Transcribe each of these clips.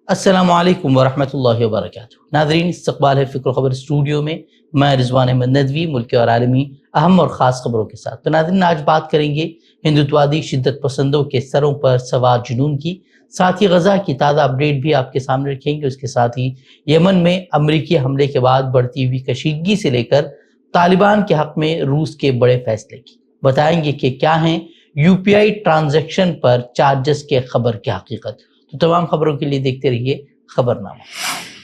السلام علیکم ورحمۃ اللہ وبرکاتہ. ناظرین، استقبال ہے فکر و خبر اسٹوڈیو میں رضوان احمد ندوی ملکی اور عالمی اہم اور خاص خبروں کے ساتھ. تو ناظرین، آج بات کریں گے ہندوتوادی شدت پسندوں کے سروں پر سوار جنون کی، ساتھ ہی غزہ کی تازہ اپڈیٹ بھی آپ کے سامنے رکھیں گے. اس کے ساتھ ہی یمن میں امریکی حملے کے بعد بڑھتی ہوئی کشیدگی سے لے کر طالبان کے حق میں روس کے بڑے فیصلے کی بتائیں گے کہ کیا ہیں یو پی آئی ٹرانزیکشن پر چارجز کے خبر کی حقیقت. تو تمام خبروں کے لیے دیکھتے رہیے خبرنامہ.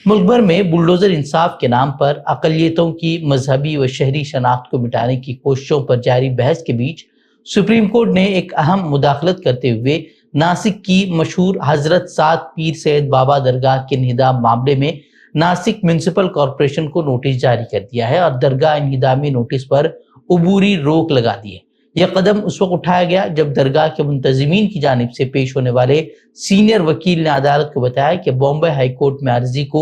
ملک بھر میں بلڈوزر انصاف کے نام پر اقلیتوں کی مذہبی و شہری شناخت کو مٹانے کی کوششوں پر جاری بحث کے بیچ سپریم کورٹ نے ایک اہم مداخلت کرتے ہوئے ناسک کی مشہور حضرت سعد پیر سید بابا درگاہ کے انہدام معاملے میں ناسک میونسپل کارپوریشن کو نوٹس جاری کر دیا ہے اور درگاہ انہدامی نوٹس پر عبوری روک لگا دی ہے. یہ قدم اس وقت اٹھایا گیا جب درگاہ کے منتظمین کی جانب سے پیش ہونے والے سینئر وکیل نے عدالت کو بتایا کہ بامبے ہائی کورٹ میں عرضی کو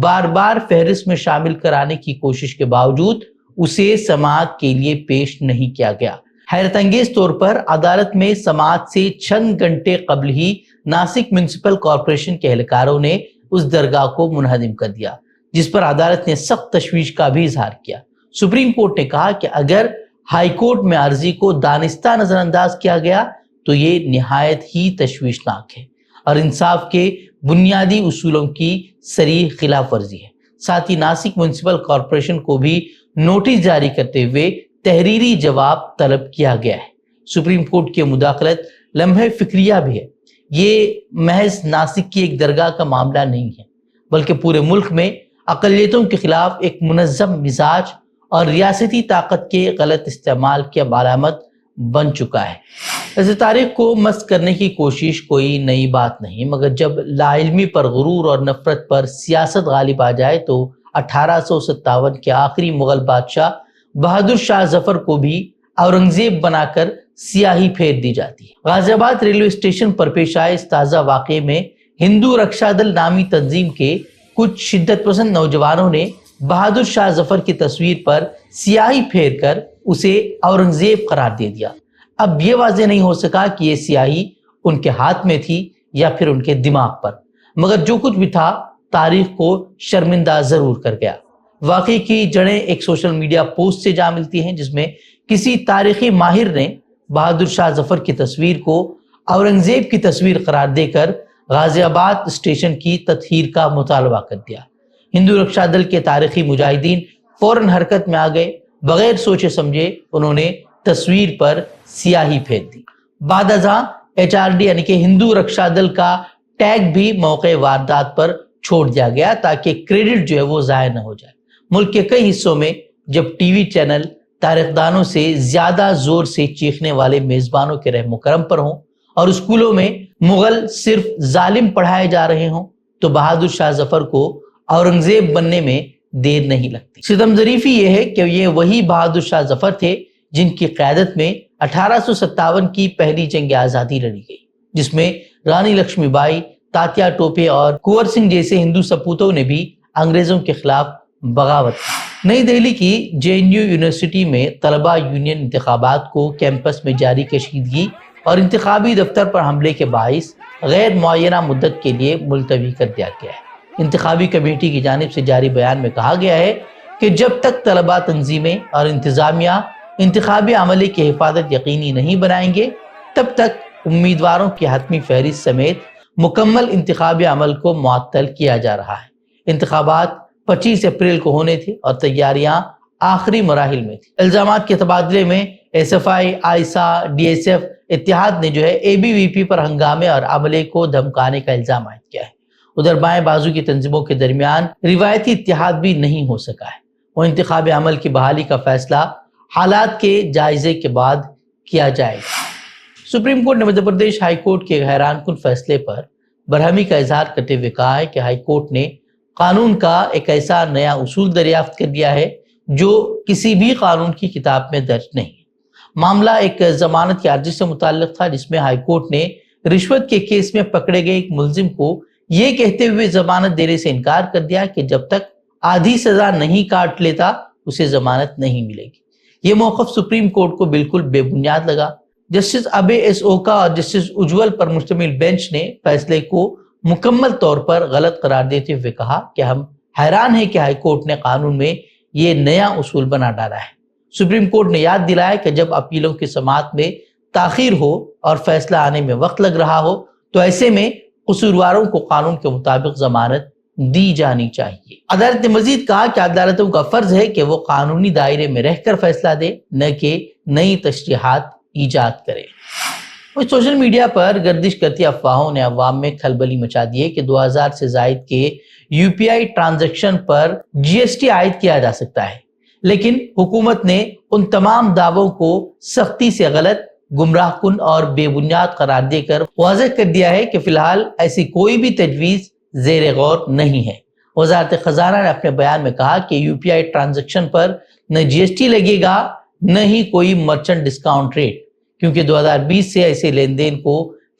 بار بار فہرست میں شامل کرانے کی کوشش کے باوجود اسے سماعت کے لیے پیش نہیں کیا گیا. حیرت انگیز طور پر عدالت میں سماعت سے چند گھنٹے قبل ہی ناسک میونسپل کارپوریشن کے اہلکاروں نے اس درگاہ کو منہدم کر دیا، جس پر عدالت نے سخت تشویش کا بھی اظہار کیا. سپریم کورٹ نے کہا کہ اگر ہائی کورٹ میں عرضی کو دانستہ نظر انداز کیا گیا تو یہ نہایت ہی تشویشناک ہے اور انصاف کے بنیادی اصولوں کی صریح خلاف ورزی ہے. ساتھ ہی ناسک میونسپل کارپوریشن کو بھی نوٹس جاری کرتے ہوئے تحریری جواب طلب کیا گیا ہے. سپریم کورٹ کی مداخلت لمحہ فکریہ بھی ہے. یہ محض ناسک کی ایک درگاہ کا معاملہ نہیں ہے، بلکہ پورے ملک میں اقلیتوں کے خلاف ایک منظم مزاج اور ریاستی طاقت کے غلط استعمال کی علامت بن چکا ہے. ایسے تاریخ کو مست کرنے کی کوشش کوئی نئی بات نہیں، مگر جب لا علمی پر غرور اور نفرت پر سیاست غالب آ جائے تو 1857 کے آخری مغل بادشاہ بہادر شاہ ظفر کو بھی اورنگزیب بنا کر سیاہی پھیر دی جاتی ہے. غازی آباد ریلوے اسٹیشن پر پیش آئے اس تازہ واقعے میں ہندو رکشا دل نامی تنظیم کے کچھ شدت پسند نوجوانوں نے بہادر شاہ ظفر کی تصویر پر سیاہی پھیر کر اسے اورنگزیب قرار دے دیا. اب یہ واضح نہیں ہو سکا کہ یہ سیاہی ان کے ہاتھ میں تھی یا پھر ان کے دماغ پر، مگر جو کچھ بھی تھا تاریخ کو شرمندہ ضرور کر گیا. واقعی کی جڑیں ایک سوشل میڈیا پوسٹ سے جا ملتی ہیں جس میں کسی تاریخی ماہر نے بہادر شاہ ظفر کی تصویر کو اورنگزیب کی تصویر قرار دے کر غازی آباد اسٹیشن کی تطہیر کا مطالبہ کر دیا. ہندو رکشا دل کے تاریخی مجاہدین فوراً حرکت میں آ گئے. بغیر سوچے سمجھے انہوں نے تصویر پر سیاہی پھیر دی. بعد ازاں HRD یعنی کہ ہندو رکشا دل کا ٹیگ بھی موقع واردات پر چھوڑ دیا گیا تاکہ کریڈٹ جو ہے وہ ضائع نہ ہو جائے. ملک کے کئی حصوں میں جب ٹی وی چینل تاریخ دانوں سے زیادہ زور سے چیخنے والے میزبانوں کے رحم و کرم پر ہوں اور اسکولوں میں مغل صرف ظالم پڑھائے جا رہے ہوں تو بہادر شاہ ظفر کو اورنگزیب بننے میں دیر نہیں لگتی. ستم ظریفی یہ ہے کہ یہ وہی بہادر شاہ ظفر تھے جن کی قیادت میں 1857 کی پہلی جنگ آزادی لڑی گئی، جس میں رانی لکشمی بائی، تاتیا ٹوپے اور کنور سنگھ جیسے ہندو سپوتوں نے بھی انگریزوں کے خلاف بغاوت کی. نئی دہلی کی JNU یونیورسٹی میں طلبہ یونین انتخابات کو کیمپس میں جاری کشیدگی اور انتخابی دفتر پر حملے کے باعث غیر معینہ مدت کے لیے ملتوی کر دیا گیا ہے. انتخابی کمیٹی کی جانب سے جاری بیان میں کہا گیا ہے کہ جب تک طلبہ تنظیمیں اور انتظامیہ انتخابی عملے کی حفاظت یقینی نہیں بنائیں گے تب تک امیدواروں کی حتمی فہرست سمیت مکمل انتخابی عمل کو معطل کیا جا رہا ہے. انتخابات 25 اپریل کو ہونے تھے اور تیاریاں آخری مراحل میں تھی. الزامات کے تبادلے میں SFI، آئسا، DSF اتحاد نے جو ہے ABVP پر ہنگامے اور عملے کو دھمکانے کا الزام عائد کیا ہے. ادھر بائیں بازو کی تنظیموں کے درمیان روایتی اتحاد بھی نہیں ہو سکا ہے. وہ انتخابی عمل کی بحالی کا فیصلہ حالات کے جائزے کے بعد کیا جائے گا. سپریم کورٹ نے مدھیہ پردیش ہائی کورٹ کے حیران کن فیصلے پر برہمی کا اظہار کرتے ہوئے کہا ہے کہ ہائی کورٹ نے قانون کا ایک ایسا نیا اصول دریافت کر دیا ہے جو کسی بھی قانون کی کتاب میں درج نہیں. معاملہ ایک ضمانت کی عرضی سے متعلق تھا جس میں ہائی کورٹ نے رشوت کے کیس میں پکڑے گئے ایک ملزم کو یہ کہتے ہوئے ضمانت دینے سے انکار کر دیا کہ جب تک آدھی سزا نہیں کاٹ لیتا اسے ضمانت نہیں ملے گی. یہ موقف سپریم کورٹ کو بالکل بے بنیاد لگا. جسٹس ابے ایس اوکا اور جسٹس اجول پر مشتمل بینچ نے فیصلے کو مکمل طور پر غلط قرار دیتے ہوئے کہا کہ ہم حیران ہیں کہ ہائی کورٹ نے قانون میں یہ نیا اصول بنا ڈالا ہے۔ سپریم کورٹ نے یاد دلایا کہ جب اپیلوں کی سماعت میں تاخیر ہو اور فیصلہ آنے میں وقت لگ رہا ہو تو ایسے میں قصورواروں کو قانون کے مطابق ضمانت دی جانی چاہیے۔ عدالت نے مزید کہا کہ عدالتوں کا فرض ہے کہ وہ قانونی دائرے میں رہ کر فیصلہ دے، نہ کہ نئی تشریحات ایجاد کرے۔ سوشل میڈیا پر گردش کرتی افواہوں نے عوام میں کھلبلی مچا دی ہے کہ 2000 سے زائد کے یو پی آئی ٹرانزیکشن پر جی ایس ٹی عائد کیا جا سکتا ہے، لیکن حکومت نے ان تمام دعووں کو سختی سے غلط، گمراہ کن اور بے بنیاد قرار دے کر واضح کر دیا ہے کہ فی الحال ایسی کوئی بھی تجویز زیر غور نہیں ہے۔ وزارت خزانہ نے اپنے بیان میں کہا کہ یو پی آئی ٹرانزیکشن پر نہ جی ایس ٹی لگے گا، نہ ہی کوئی مرچنٹ ڈسکاؤنٹ ریٹ، کیونکہ 2020 سے ایسے لین دین کو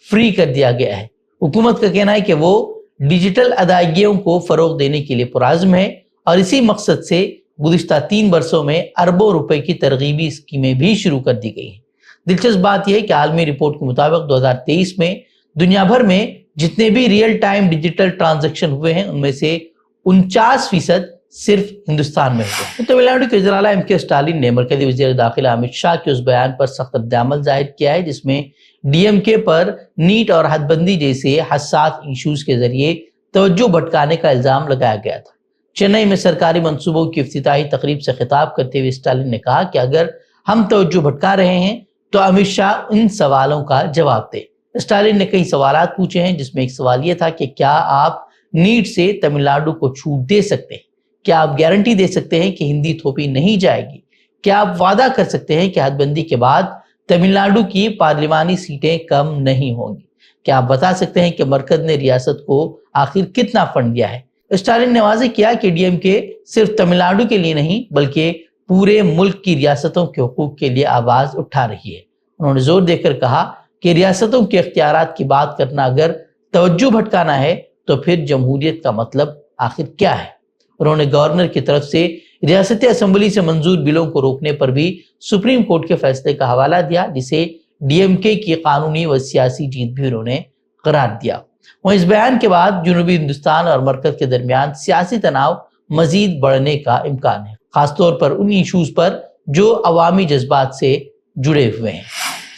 فری کر دیا گیا ہے۔ حکومت کا کہنا ہے کہ وہ ڈیجیٹل ادائیگیوں کو فروغ دینے کے لیے پرعزم ہے اور اسی مقصد سے گزشتہ 3 برسوں میں اربوں روپے کی ترغیبی اسکیمیں بھی شروع کر دی گئی ہیں۔ دلچسپ بات یہ ہے کہ عالمی رپورٹ کے مطابق 2023 میں دنیا بھر میں جتنے بھی ریئل ٹائم ڈیجیٹل ٹرانزیکشن ہوئے ہیں ان میں سے 49% صرف ہندوستان میں ہوئے۔ تمل ناڈو کے وزیر اعلیٰ ایم کے اسٹالن نے مرکزی وزیر داخلہ امت شاہ کے اس بیان پر سخت رد عمل ظاہر کیا ہے جس میں ڈی ایم کے پر نیٹ اور حد بندی جیسے حساس ایشوز کے ذریعے توجہ بھٹکانے کا الزام لگایا گیا تھا۔ چنئی میں سرکاری منصوبوں کی افتتاحی تقریب سے خطاب کرتے ہوئے اسٹالن نے کہا کہ اگر ہم توجہ بھٹکا رہے ہیں تو امت شاہ ان سوالوں کا جواب دے۔ اسٹالن نے کئی سوالات پوچھے ہیں جس میں ایک سوال یہ تھا کہ کیا آپ نیٹ سے تمل ناڈو کو چھوٹ دے سکتے ہیں؟ کیا آپ گارنٹی دے سکتے ہیں کہ ہندی تھوپی نہیں جائے گی؟ کیا آپ وعدہ کر سکتے ہیں کہ حد بندی کے بعد تمل ناڈو کی پارلیمانی سیٹیں کم نہیں ہوں گی؟ کیا آپ بتا سکتے ہیں کہ مرکز نے ریاست کو آخر کتنا فنڈ دیا ہے؟ اسٹالن نے واضح کیا کہ ڈی ایم کے صرف تمل ناڈو کے لیے نہیں بلکہ پورے ملک کی ریاستوں کے حقوق کے لیے آواز اٹھا رہی ہے۔ انہوں نے زور دے کر کہا کہ ریاستوں کے اختیارات کی بات کرنا اگر توجہ بھٹکانا ہے تو پھر جمہوریت کا مطلب آخر کیا ہے؟ انہوں نے گورنر کی طرف سے ریاستی اسمبلی سے منظور بلوں کو روکنے پر بھی سپریم کورٹ کے فیصلے کا حوالہ دیا جسے ڈی ایم کے کی قانونی و سیاسی جیت بھی انہوں نے قرار دیا۔ وہ اس بیان کے بعد جنوبی ہندوستان اور مرکز کے درمیان سیاسی تناؤ مزید بڑھنے کا امکان ہے، خاص طور پر ان ایشوز پر جو عوامی جذبات سے جڑے ہوئے ہیں۔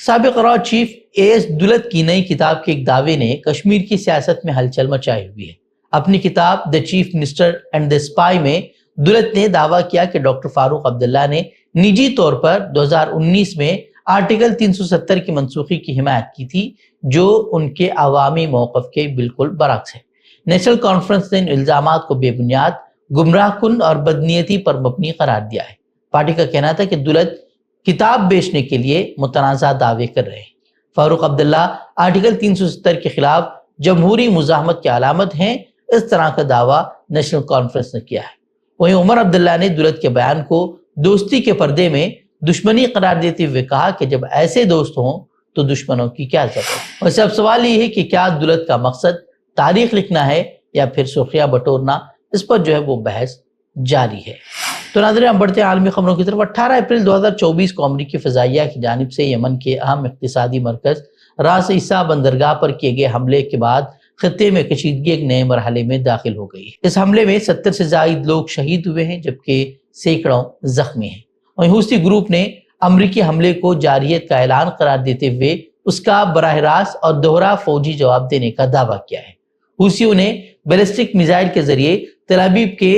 سابق راؤ چیف اے ایس دولت کی نئی کتاب کے ایک دعوے نے کشمیر کی سیاست میں ہلچل مچائی ہوئی ہے۔ اپنی کتاب the chief minister and the spy میں دولت نے دعویٰ کیا کہ ڈاکٹر فاروق عبداللہ نے نجی طور پر 2019 میں آرٹیکل 370 کی منسوخی کی حمایت کی تھی جو ان کے عوامی موقف کے بالکل برعکس ہے۔ نیشنل کانفرنس نے ان الزامات کو بے بنیاد، گمراہ کن اور بدنیتی پر مبنی قرار دیا ہے۔ پارٹی کا کہنا تھا کہ دولت کتاب بیچنے کے لیے متنازع دعوے کر رہے ہیں۔ فاروق عبداللہ آرٹیکل 370 کے خلاف جمہوری مزاحمت کی علامت ہیں، اس طرح کا دعویٰ نیشنل کانفرنس نے کیا ہے۔ وہیں عمر عبداللہ نے دولت کے بیان کو دوستی کے پردے میں دشمنی قرار دیتے ہوئے کہا کہ جب ایسے دوست ہوں تو دشمنوں کی کیا ضرورت؟ ویسے اب سوال یہ ہے کہ کیا دولت کا مقصد تاریخ لکھنا ہے یا پھر سرخیاں بٹورنا؟ اس پر جو ہے وہ بحث جاری ہے۔ تو ناظرین ہم بڑھتے ہیں عالمی خبروں کی طرف۔ 18 اپریل 2024 کو امریکی فضائیہ کی جانب سے یمن کے اہم اقتصادی مرکز راس عیسیٰ بندرگاہ پر کیے گئے حملے کے بعد خطے میں کشیدگی ایک نئے مرحلے میں داخل ہو گئی ہے۔ اس حملے میں 70 سے زائد لوگ شہید ہوئے ہیں جبکہ سینکڑوں زخمی ہیں۔ وہیں حوثی گروپ نے امریکی حملے کو جارحیت کا اعلان قرار دیتے ہوئے اس کا براہ راست اور دوہرا فوجی جواب دینے کا دعویٰ کیا ہے۔ حوثیوں نے بیلسٹک میزائل کے ذریعے تل ابیب کے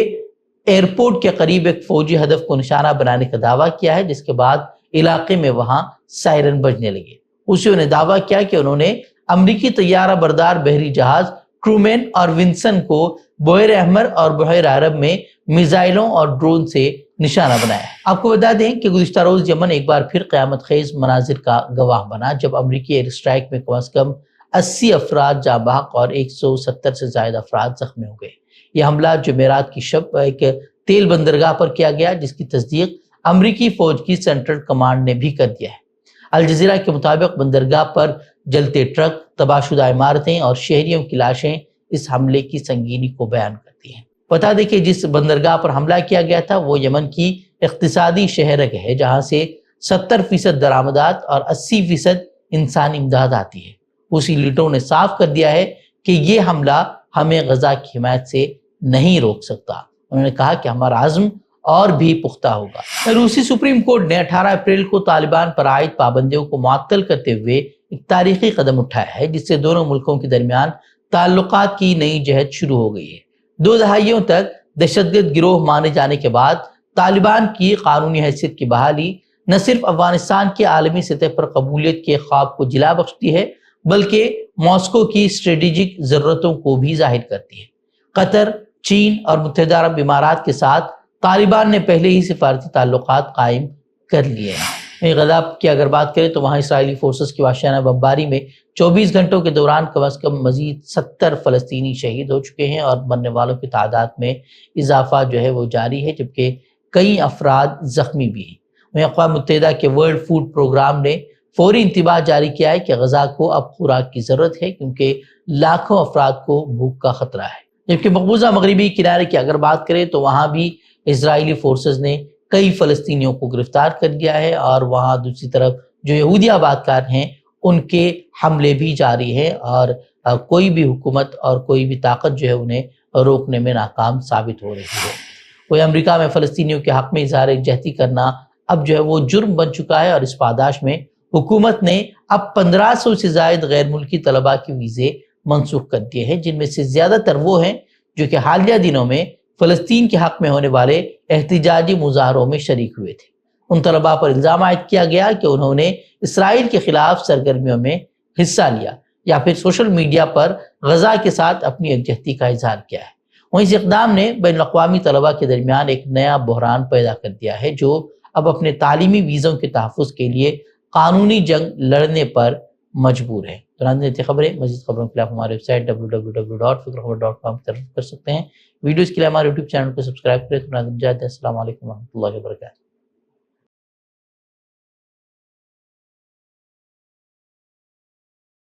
ایئرپورٹ کے قریب ایک فوجی ہدف کو نشانہ بنانے کا دعویٰ کیا ہے جس کے بعد علاقے میں وہاں سائرن بجنے لگے۔ حوثیوں نے دعویٰ کیا کہ انہوں نے امریکی طیارہ بردار بحری جہاز ٹرومین اور ونسن کو بحیر احمر اور بحیر عرب میں میزائلوں اور ڈرون سے نشانہ بنایا ہے۔ آپ کو بتا دیں کہ گزشتہ روز یمن ایک بار پھر قیامت خیز مناظر کا گواہ بنا جب امریکی ایئر اسٹرائیک میں کم از کم 80 افراد جاں بحق اور 170 سے زائد افراد زخمی ہو گئے۔ یہ حملہ جمعرات کی شب ایک تیل بندرگاہ پر کیا گیا جس کی تصدیق امریکی فوج کی سینٹرل کمانڈ نے بھی کر دیا ہے۔ الجزیرہ کے مطابق بندرگاہ پر جلتے ٹرک، تباہ شدہ عمارتیں اور شہریوں کی لاشیں اس حملے کی سنگینی کو بیان کرتی ہیں۔ بتا دیں کہ جس بندرگاہ پر حملہ کیا گیا تھا وہ یمن کی اقتصادی شہرک ہے جہاں سے 70% درآمدات اور 80% انسانی امداد آتی ہے۔ حوثی لیڈروں نے صاف کر دیا ہے کہ یہ حملہ ہمیں غزہ کی حمایت سے نہیں روک سکتا۔ انہوں نے کہا کہ ہمارا عزم اور بھی پختہ ہوگا۔ روسی سپریم کورٹ نے 18 اپریل کو طالبان پر عائد پابندیوں کو معطل کرتے ہوئے ایک تاریخی قدم اٹھایا ہے، جس سے دونوں ملکوں کے درمیان تعلقات کی نئی جہت شروع ہو گئی ہے۔ 2 دہائیوں تک دہشت گرد گروہ مانے جانے کے بعد طالبان کی قانونی حیثیت کی بحالی نہ صرف افغانستان کے عالمی سطح پر قبولیت کے خواب کو جلا بخشتی ہے، بلکہ ماسکو کی اسٹریٹجک ضرورتوں کو بھی ظاہر کرتی ہے۔ قطر، چین اور متحدہ عرب امارات کے ساتھ طالبان نے پہلے ہی سفارتی تعلقات قائم کر لیے ہیں۔ غزہ کی اگر بات کریں تو وہاں اسرائیلی فورسز کی وحشیانہ بمباری میں 24 گھنٹوں کے دوران کم از کم مزید 70 فلسطینی شہید ہو چکے ہیں، اور مرنے والوں کی تعداد میں اضافہ جو ہے وہ جاری ہے، جبکہ کئی افراد زخمی بھی ہیں۔ اقوام متحدہ کے ورلڈ فوڈ پروگرام نے فوری انتباہ جاری کیا ہے کہ غزہ کو اب خوراک کی ضرورت ہے، کیونکہ لاکھوں افراد کو بھوک کا خطرہ ہے۔ جبکہ مقبوضہ مغربی کنارے کی اگر بات کریں تو وہاں بھی اسرائیلی فورسز نے کئی فلسطینیوں کو گرفتار کر لیا ہے، اور وہاں دوسری طرف جو یہودی آباد کار ہیں ان کے حملے بھی جاری ہیں، اور کوئی بھی حکومت اور کوئی بھی طاقت جو ہے انہیں روکنے میں ناکام ثابت ہو رہی ہے۔ کوئی امریکہ میں فلسطینیوں کے حق میں اظہار یکجہتی کرنا اب جو ہے وہ جرم بن چکا ہے، اور اس پاداش میں حکومت نے اب 1500 سے زائد غیر ملکی طلباء کی ویزے منسوخ کر دیے ہیں، جن میں سے زیادہ تر وہ ہیں جو کہ حالیہ دنوں میں فلسطین کے حق میں ہونے والے احتجاجی مظاہروں میں شریک ہوئے تھے۔ ان طلباء پر الزام عائد کیا گیا کہ انہوں نے اسرائیل کے خلاف سرگرمیوں میں حصہ لیا یا پھر سوشل میڈیا پر غزہ کے ساتھ اپنی یکجہتی کا اظہار کیا ہے۔ وہیں اس اقدام نے بین الاقوامی طلباء کے درمیان ایک نیا بحران پیدا کر دیا ہے، جو اب اپنے تعلیمی ویزوں کے تحفظ کے لیے قانونی جنگ لڑنے پر مجبور ہے۔ تو ناظرین، خبریں مزید خبروں کے لیے آپ ہمارے ویب سائٹ www.fikrkhabar.com کی طرف کر سکتے ہیں۔ ویڈیوز کے لیے ہمارے یوٹیوب چینل کو سبسکرائب کریں۔ تو ناظرین، السلام علیکم و رحمۃ اللہ وبرکاتہ۔